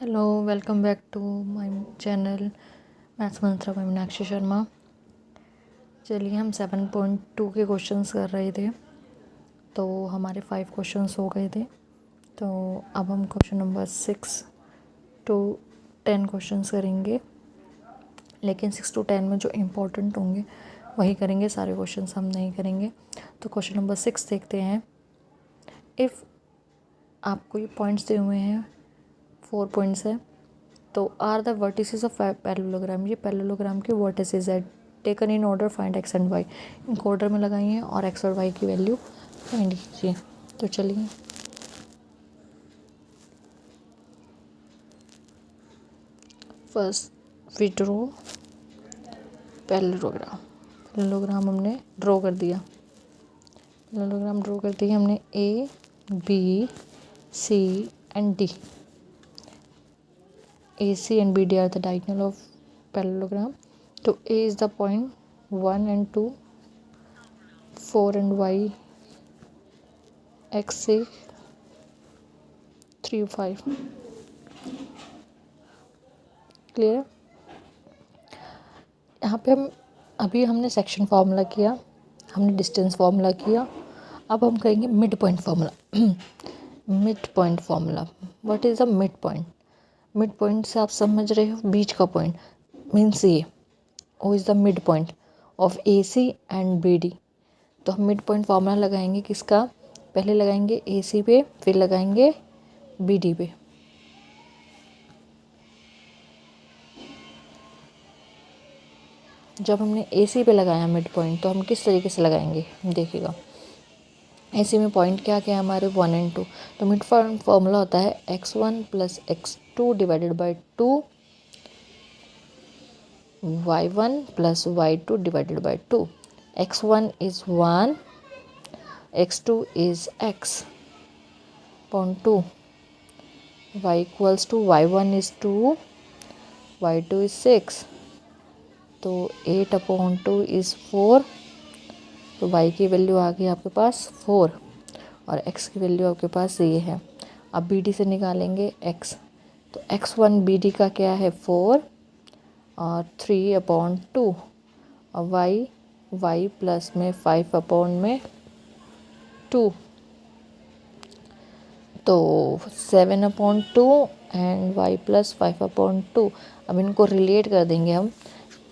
Hello, welcome back to my channel maths Mantra by Meenakshi Sharma. चलिए हम 7.2 के क्वेश्चंस कर रहे थे, तो हमारे 5 क्वेश्चंस हो गए थे। तो अब हम क्वेश्चन नंबर 6 to 10 क्वेश्चंस करेंगे, लेकिन 6 to 10 में जो इम्पोर्टेंट होंगे वही करेंगे, सारे क्वेश्चंस हम नहीं करेंगे। तो क्वेश्चन नंबर 6 देखते हैं। इफ़ आपको ये पॉइंट्स दिए हुए हैं, 4 पॉइंट्स है, तो are the vertices of parallelogram, ये पैरेललोग्राम के वर्टिसेस है। Taken in order, find x and y. इनको ऑर्डर में लगाइए और एक्स और वाई की वैल्यू फाइंड कीजिए। तो चलिए first we draw parallelogram. Parallelogram हमने ड्रॉ कर दिया। पैरेललोग्राम ड्रॉ कर दिया हमने A B C and D. AC and BD are the diagonal of parallelogram. So A is the point 1 and 2, 4 and Y, X 6, 3 5. Clear है? यहाँ पे हमने सेक्शन फार्मूला किया, हमने डिस्टेंस फार्मूला किया। अब हम करेंगे mid point formula. Mid point formula, what is the mid point? Mid point से आप समझ रहे हो बीच का पॉइंट, मीन्स ये O is the mid point of AC and BD। तो हम मिड पॉइंट फार्मूला लगाएंगे किसका? पहले लगाएंगे AC पे, फिर लगाएंगे BD पे। जब हमने AC पे लगाया मिड पॉइंट, तो हम किस तरीके से लगाएंगे देखिएगा। AC में पॉइंट क्या क्या है हमारे 1 and 2। तो मिड पॉइंट फार्मूला होता है x1 + x2 divided by 2, y1 + y2 divided by 2। x1 is 1, x2 is x upon 2, y equals to y1 is 2, y2 is 6, तो 8/2 is 4। तो y की वैल्यू आ गई आपके पास 4 और x की वैल्यू आपके पास ये है। अब BD से निकालेंगे x, तो x1 BD का क्या है 4 और 3/2 और y प्लस में 5/2, तो 7/2 एंड y + 5/2। अब इनको रिलेट कर देंगे हम।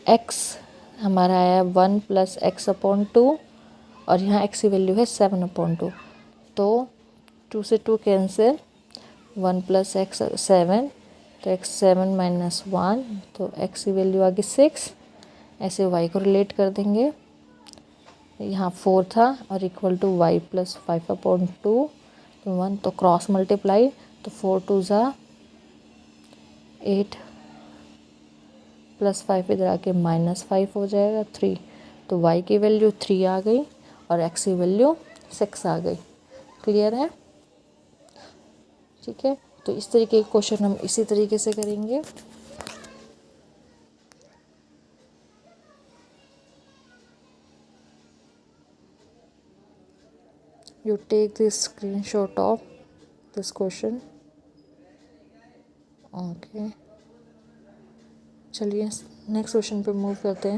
x हमारा आया 1 + x/2 और यहाँ x की वैल्यू है 7/2। तो 2 से 2 कैंसिल, 1 + x 7, तो x 7 - 1, तो x की वैल्यू आ गई 6। ऐसे y को रिलेट कर देंगे, यहाँ 4 था और इक्वल टू y + 5/2, 1, तो क्रॉस मल्टीप्लाई, तो 4 2 ज़ा 8 + 5 इधर आके -5 हो जाएगा 3। तो y की वैल्यू 3 आ गई और x की वैल्यू 6 आ गई। क्लियर है? ठीक है, तो इस तरीके के क्वेश्चन हम इसी तरीके से करेंगे। You take this screenshot of this question. Okay, चलिए नेक्स्ट क्वेश्चन पे मूव करते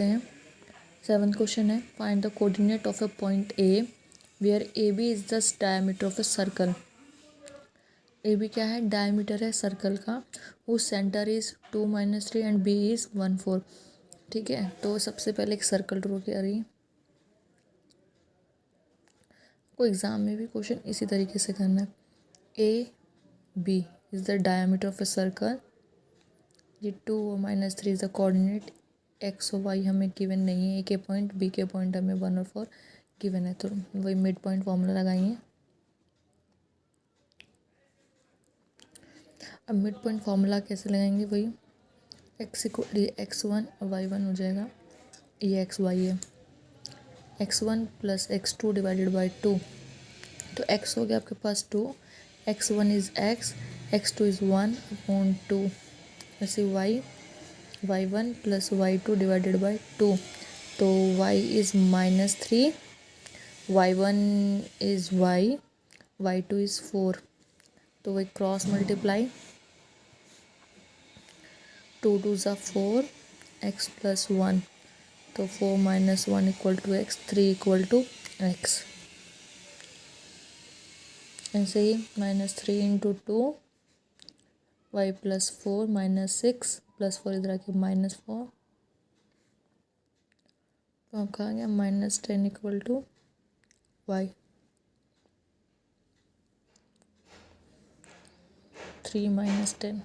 हैं। सेवन्थ क्वेश्चन है, find the coordinate of a point A where AB is the diameter of a circle. AB क्या है? डायमीटर है सर्कल का। वो centre is 2 - 3 and B is 1 4। ठीक है, तो सबसे पहले एक सर्कल ड्रॉ किया रही है। को एग्ज़ाम में भी क्वेश्चन इसी तरीके से करना है। AB is the diameter of a circle. ये 2 और -3 इज़ द कोऑर्डिनेट। x और y हमें गिवन नहीं है। A के पॉइंट, B के पॉइंट हमें 1 और 4 गिवन है, तो वही मिड पॉइंट फॉर्मूला लगाएंगे। अब मिड पॉइंट फार्मूला कैसे लगाएंगे? वही x1 और y1 हो जाएगा। ये xy है, x1 + x2 डिवाइडेड बाई 2, तो x हो गया आपके पास 2, x1 is x, x2 is 1/2, ऐसे y1 + y2 डिवाइडेड बाई 2, तो y is -3, y1 is y, y2 is 4, तो वही क्रॉस मल्टीप्लाई, 2 2 ज़ा 4, x प्लस 1, तो 4 minus 1 equal to x, 3 equal to x. ऐसे ही -3 इंटू 2, वाई प्लस 4 -6 प्लस 4 इधर आके -4, तो आपका आ गया -10 इक्वल टू वाई। 3 - 10।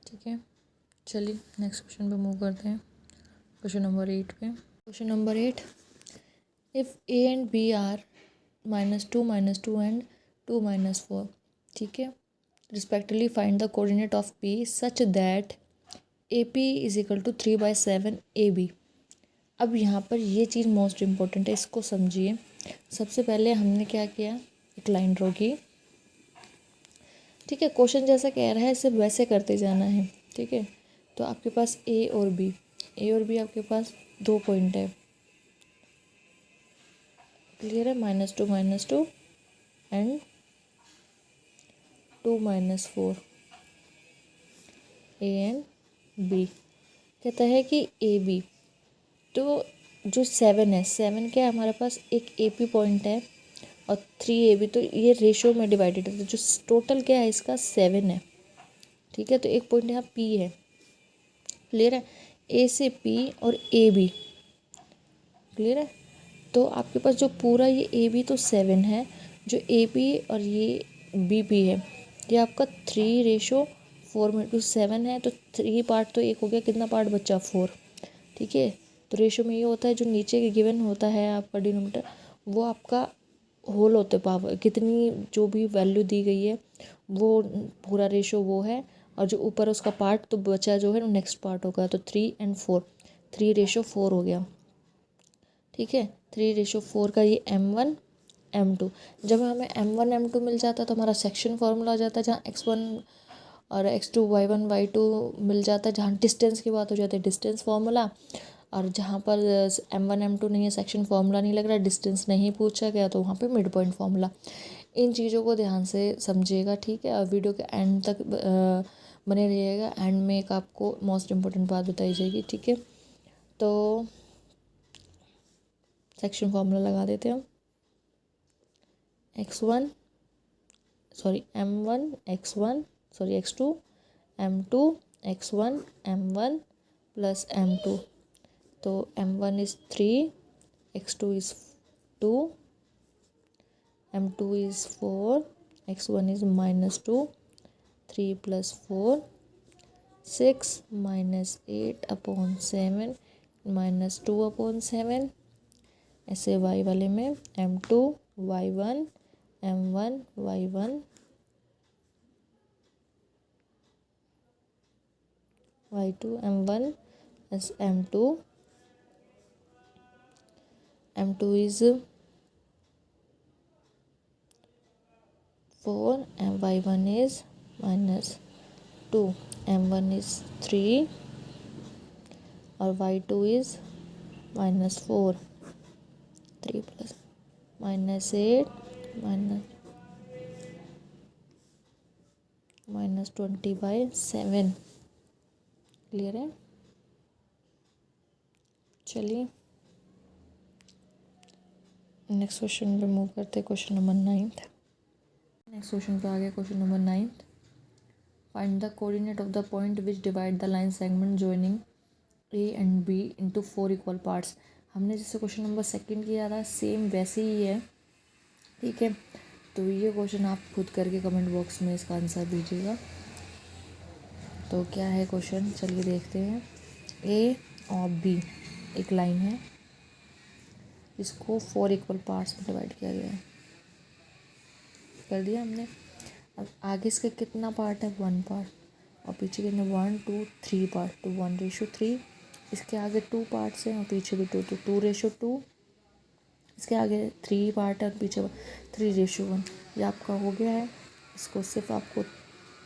ठीक है, चलिए नेक्स्ट क्वेश्चन पे मूव करते हैं। क्वेश्चन नंबर 8 पे। Question number 8, if A and B are -2 -2 and 2 -4, ठीक है, respectively find the coordinate of P such that A P is equal to 3/7 A B. अब यहाँ पर ये चीज़ मोस्ट इम्पोर्टेंट है, इसको समझिए। सबसे पहले हमने क्या किया, एक लाइन ड्रॉ की। ठीक है, क्वेश्चन जैसा कह रहा है सिर्फ वैसे करते जाना है। ठीक है, तो आपके पास ए और बी आपके पास 2 पॉइंट है। क्लियर है, -2 एंड 2 -4, ए एंड बी। कहता है कि ए बी, तो जो 7 है, 7 क्या है हमारे पास, एक ए पी पॉइंट है और 3 ए बी, तो ये रेशो में डिवाइडेड है, तो जो टोटल क्या है इसका 7 है। ठीक है, तो एक पॉइंट यहाँ पी है। क्लियर है, ए से पी और ए बी। क्लियर है, तो आपके पास जो पूरा ये ए बी तो 7 है, जो ए पी और ये बी पी है, ये आपका 3:4 में टू 7 है, तो 3 पार्ट तो एक हो गया, कितना पार्ट बचा, 4। ठीक है, तो रेशो में ये होता है जो नीचे के गिवन होता है आपका डिनोमिनेटर, वो आपका होल होते पावर, कितनी जो भी वैल्यू दी गई है वो पूरा रेशो वो है, और जो ऊपर उसका पार्ट तो बचा जो है नेक्स्ट पार्ट होगा, तो 3 और 4, 3:4 हो गया। ठीक है, 3:4 का ये m1 m2। जब हमें m1 m2 मिल जाता है तो हमारा सेक्शन फार्मूला आ जाता है, जहाँ x1 और x2 y1 y2 मिल जाता है, जहाँ डिस्टेंस की बात हो जाती है डिस्टेंस फार्मूला, और जहाँ पर m1 m2 नहीं है, सेक्शन फार्मूला नहीं लग रहा, डिस्टेंस नहीं पूछा गया, तो वहाँ पे मिड पॉइंट फार्मूला। इन चीज़ों को ध्यान से समझिएगा। ठीक है, और वीडियो के एंड तक बने रहिएगा। एंड में एक आपको मोस्ट इम्पोर्टेंट बात बताई जाएगी। ठीक है, तो सेक्शन फार्मूला लगा देते हैं हम। x1 sorry m1 x1 sorry x2 m2 x1 m1 plus m2, तो m1 is 3, x2 is 2, m2 is 4, x1 is -2, 3 + 4 6 -8/7 -2/7। ऐसे y वाले में m2 y1 m1 y1 y2 m1 as m2 is 4 and y1 is -2, m1 is 3 और y2 is -4, 3 + -8 -20/7। Clear है, चलिए next question पे move करते हैं। Question number 9। नेक्स्ट क्वेश्चन पे आ गया question number 9। Find the coordinate of the point which divide the line segment joining A and B into 4 equal parts. हमने जैसे क्वेश्चन नंबर 2 किया था सेम वैसे ही है। ठीक है, तो ये क्वेश्चन आप खुद करके कमेंट बॉक्स में इसका आंसर दीजिएगा। तो क्या है क्वेश्चन, चलिए देखते हैं। ए और बी एक लाइन है, इसको 4 इक्वल पार्ट्स में डिवाइड किया गया है, कर दिया हमने। अब आगे इसके कितना पार्ट है, 1 पार्ट, और पीछे कितने 1 2 3 पार्ट, तो 1:3। इसके आगे 2 पार्ट्स हैं और पीछे भी 2, तो 2:2। इसके आगे 3 पार्ट है और पीछे 3:1। ये आपका हो गया है। इसको सिर्फ आपको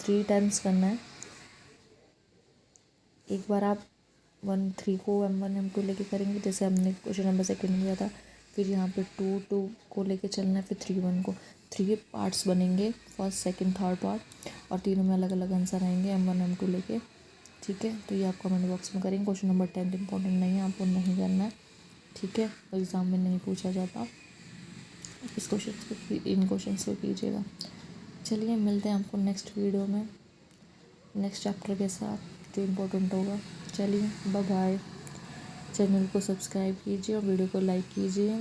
3 टाइम्स करना है। एक बार आप 1 3 को m1 m2 लेके करेंगे, जैसे हमने क्वेश्चन नंबर 2 में किया था, फिर यहाँ पे 2 2 को लेके चलना है, फिर 3 1 को। 3 पार्ट्स बनेंगे, फर्स्ट सेकंड थर्ड पार्ट, और तीनों में अलग अलग आंसर आएंगे M1 M2 लेके। ठीक है, तो ये आप कमेंट बॉक्स में करेंगे। क्वेश्चन नंबर 10 इंपॉर्टेंट नहीं है, आपको नहीं करना है। ठीक है, एग्ज़ाम में नहीं पूछा जाता, इस क्वेश्चन को, इन क्वेश्चन को कीजिएगा। चलिए मिलते हैं आपको नेक्स्ट वीडियो में, नेक्स्ट चैप्टर के साथ जो इम्पोर्टेंट होगा। चलिए बाय बाय। चैनल को सब्सक्राइब कीजिए और वीडियो को लाइक कीजिए।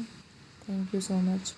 Thank you so much.